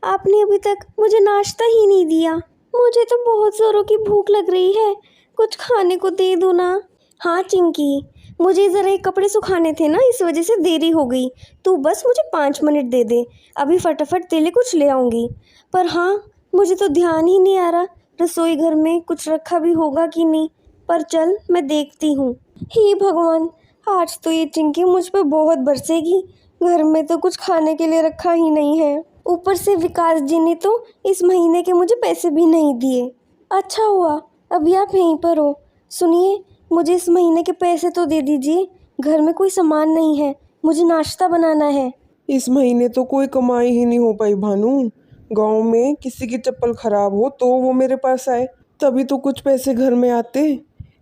आपने अभी तक मुझे नाश्ता ही नहीं दिया। मुझे तो बहुत ज़ोरों की भूख लग रही है, कुछ खाने को दे दो ना। हाँ चिंकी, मुझे ज़रा एक कपड़े सुखाने थे ना, इस वजह से देरी हो गई। तू बस मुझे 5 मिनट दे दे, अभी फटाफट तेरे लिए कुछ ले आऊँगी। पर हाँ, मुझे तो ध्यान ही नहीं आ रहा रसोई घर में कुछ रखा भी होगा कि नहीं। पर चल मैं देखती हूँ। हे भगवान, आज तो ये चिंकी मुझ पर बहुत बरसेगी। घर में तो कुछ खाने के लिए रखा ही नहीं है, ऊपर से विकास जी ने तो इस महीने के मुझे पैसे भी नहीं दिए। अच्छा हुआ अभी आप यहीं पर हो। सुनिए, मुझे इस महीने के पैसे तो दे दीजिए, घर में कोई सामान नहीं है, मुझे नाश्ता बनाना है। इस महीने तो कोई कमाई ही नहीं हो पाई भानु। गांव में किसी की चप्पल खराब हो तो वो मेरे पास आए, तभी तो कुछ पैसे घर में आते।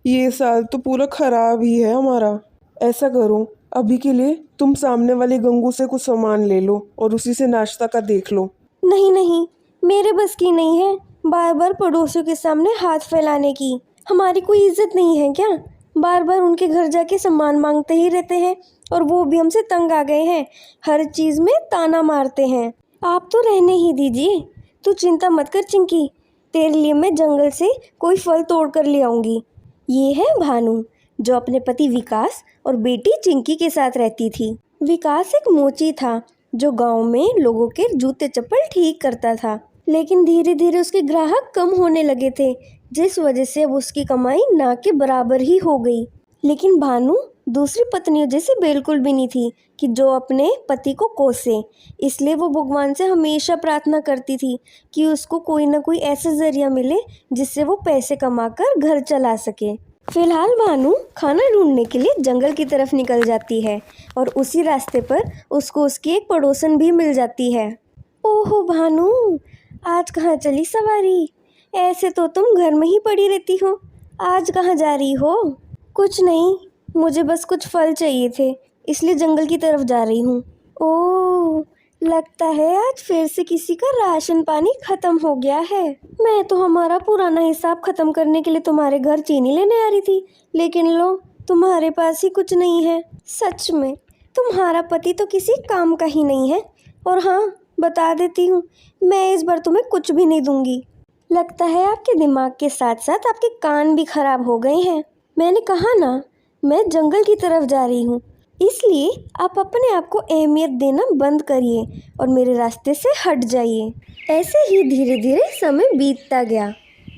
ये साल तो पूरा खराब ही है हमारा। ऐसा करो, अभी के लिए तुम सामने वाले गंगू से कुछ सामान ले लो और उसी से नाश्ता का देख लो। नहीं नहीं, मेरे बस की नहीं है बार बार पड़ोसियों के सामने हाथ फैलाने की। हमारी कोई इज्जत नहीं है क्या? बार बार उनके घर जाके सामान मांगते ही रहते हैं, और वो भी हमसे तंग आ गए हैं, हर चीज़ में ताना मारते हैं। आप तो रहने ही दीजिए। तू चिंता मत कर चिंकी, तेरे लिए मैं जंगल से कोई फल तोड़ कर ले आऊँगी। ये है भानु, जो अपने पति विकास और बेटी चिंकी के साथ रहती थी। विकास एक मोची था जो गांव में लोगों के जूते चप्पल ठीक करता था, लेकिन धीरे धीरे उसके ग्राहक कम होने लगे थे, जिस वजह से अब उसकी कमाई ना के बराबर ही हो गई। लेकिन भानु दूसरी पत्नियों जैसी बिल्कुल भी नहीं थी कि जो अपने पति को कोसे। इसलिए वो भगवान से हमेशा प्रार्थना करती थी कि उसको कोई ना कोई ऐसा जरिया मिले जिससे वो पैसे कमाकर घर चला सके। फिलहाल भानु खाना ढूंढने के लिए जंगल की तरफ निकल जाती है, और उसी रास्ते पर उसको उसकी एक पड़ोसन भी मिल जाती है। ओहो भानु, आज कहाँ चली सवारी? ऐसे तो तुम घर में ही पड़ी रहती हो, आज कहाँ जा रही हो? कुछ नहीं, मुझे बस कुछ फल चाहिए थे, इसलिए जंगल की तरफ जा रही हूँ। ओह, लगता है आज फिर से किसी का राशन पानी खत्म हो गया है। मैं तो हमारा पुराना हिसाब खत्म करने के लिए तुम्हारे घर चीनी लेने आ रही थी, लेकिन लो, तुम्हारे पास ही कुछ नहीं है। सच में तुम्हारा पति तो किसी काम का ही नहीं है। और हाँ, बता देती हूँ, मैं इस बार तुम्हें कुछ भी नहीं दूंगी। लगता है आपके दिमाग के साथ साथ आपके कान भी खराब हो गए हैं। मैंने कहा ना, मैं जंगल की तरफ जा रही हूँ, इसलिए आप अपने आप को अहमियत देना बंद करिए और मेरे रास्ते से हट जाइए। ऐसे ही धीरे धीरे समय बीतता गया।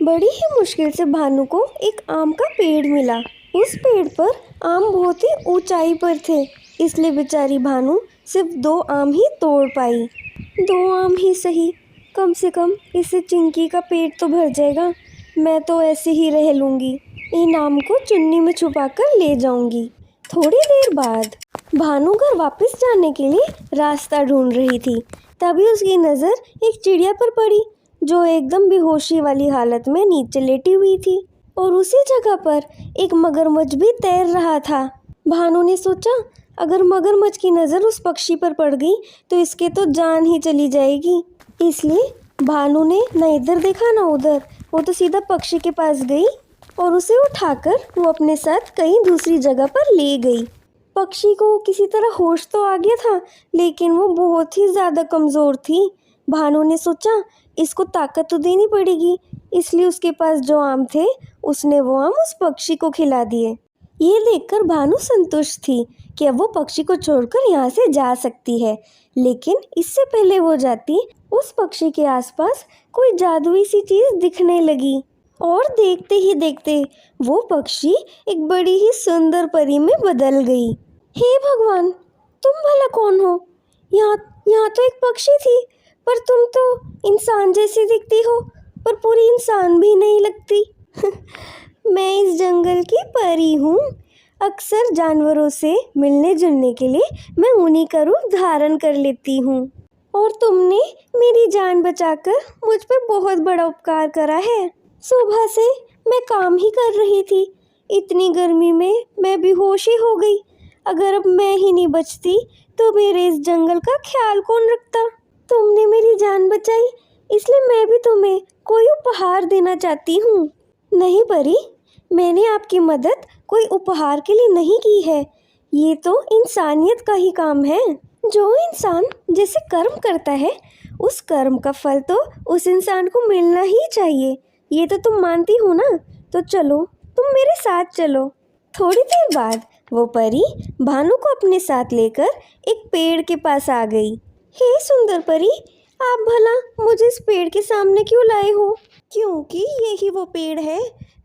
बड़ी ही मुश्किल से भानु को एक आम का पेड़ मिला। उस पेड़ पर आम बहुत ही ऊंचाई पर थे, इसलिए बेचारी भानु सिर्फ 2 आम ही तोड़ पाई। 2 आम ही सही, कम से कम इससे चिंकी का पेट तो भर जाएगा। मैं तो ऐसे ही रह लूँगी, इन आम को चुन्नी में छुपा कर ले जाऊंगी। थोड़ी देर बाद भानु घर वापस जाने के लिए रास्ता ढूंढ रही थी, तभी उसकी नज़र एक चिड़िया पर पड़ी जो एकदम बेहोशी वाली हालत में नीचे लेटी हुई थी, और उसी जगह पर एक मगरमच्छ भी तैर रहा था। भानु ने सोचा, अगर मगरमच्छ की नज़र उस पक्षी पर पड़ गई तो इसके तो जान ही चली जाएगी। इसलिए भानु ने न इधर देखा न उधर, वो तो सीधा पक्षी के पास गई और उसे उठाकर वो अपने साथ कहीं दूसरी जगह पर ले गई। पक्षी को किसी तरह होश तो आ गया था, लेकिन वो बहुत ही ज़्यादा कमज़ोर थी। भानु ने सोचा, इसको ताकत तो देनी पड़ेगी, इसलिए उसके पास जो आम थे उसने वो आम उस पक्षी को खिला दिए। ये देखकर भानु संतुष्ट थी कि अब वो पक्षी को छोड़कर यहाँ से जा सकती है, लेकिन इससे पहले वो जाती, उस पक्षी के आसपास कोई जादुई सी चीज़ दिखने लगी, और देखते ही देखते वो पक्षी एक बड़ी ही सुंदर परी में बदल गई। हे भगवान, तुम भला कौन हो? यहाँ तो एक पक्षी थी, पर तुम तो इंसान जैसी दिखती हो, पर पूरी इंसान भी नहीं लगती। मैं इस जंगल की परी हूँ। अक्सर जानवरों से मिलने जुलने के लिए मैं उन्हीं का रूप धारण कर लेती हूँ, और तुमने मेरी जान बचाकर मुझ पर बहुत बड़ा उपकार करा है। सुबह से मैं काम ही कर रही थी, इतनी गर्मी में मैं बेहोश ही हो गई। अगर अब मैं ही नहीं बचती तो मेरे इस जंगल का ख्याल कौन रखता? तुमने मेरी जान बचाई, इसलिए मैं भी तुम्हें कोई उपहार देना चाहती हूँ। नहीं परी, मैंने आपकी मदद कोई उपहार के लिए नहीं की है, ये तो इंसानियत का ही काम है। जो इंसान जैसे कर्म करता है उस कर्म का फल तो उस इंसान को मिलना ही चाहिए। ये तो तुम मानती हो ना? तो चलो, तुम मेरे साथ चलो। थोड़ी देर बाद वो परी भानु को अपने साथ लेकर एक पेड़ के पास आ गई। हे सुंदर परी, आप भला मुझे इस पेड़ के सामने क्यों लाए हो? क्योंकि यही वो पेड़ है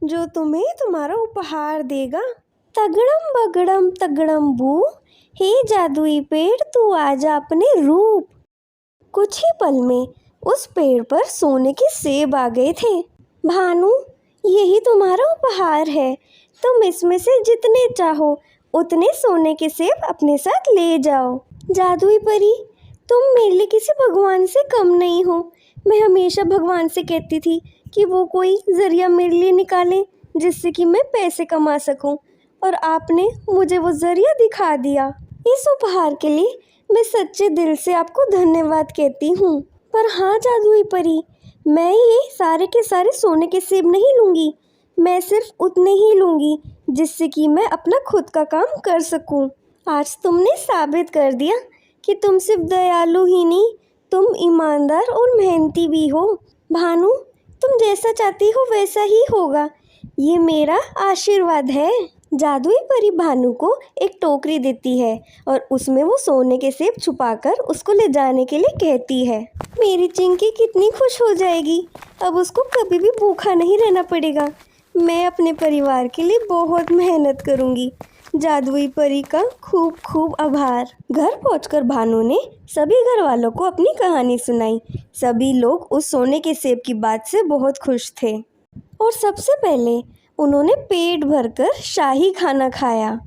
जो तुम्हें तुम्हारा उपहार देगा। तगड़म बगड़म तगड़म बू, हे जादुई पेड़ तू आजा अपने रूप। कुछ ही पल में उस पेड़ पर सोने के सेब आ गए थे। भानु, यही तुम्हारा उपहार है। तुम इसमें से जितने चाहो उतने सोने के सेब अपने साथ ले जाओ। जादुई परी, तुम मेरे लिए किसी भगवान से कम नहीं हो। मैं हमेशा भगवान से कहती थी कि वो कोई ज़रिया मेरे लिए निकालें जिससे कि मैं पैसे कमा सकूं, और आपने मुझे वो ज़रिया दिखा दिया। इस उपहार के लिए मैं सच्चे दिल से आपको धन्यवाद कहती हूँ। पर हाँ जादुई परी, मैं ये सारे के सारे सोने के सेब नहीं लूँगी। मैं सिर्फ उतने ही लूँगी जिससे कि मैं अपना खुद का काम कर सकूँ। आज तुमने साबित कर दिया कि तुम सिर्फ दयालु ही नहीं, तुम ईमानदार और मेहनती भी हो। भानु, तुम जैसा चाहती हो वैसा ही होगा। ये मेरा आशीर्वाद है। जादुई परी भानु को एक टोकरी देती है और उसमें वो सोने के सेब छुपाकर उसको ले जाने के लिए कहती है। मेरी चिंकी कितनी खुश हो जाएगी। अब उसको कभी भी भूखा नहीं रहना पड़ेगा। मैं अपने परिवार के लिए बहुत मेहनत करूँगी। जादुई परी का खूब खूब आभार। घर पहुंचकर भानु ने सभी घर वालों को अपनी कहानी सुनाई। सभी लोग उस सोने के सेब की बात से बहुत खुश थे और सबसे पहले उन्होंने पेट भरकर शाही खाना खाया।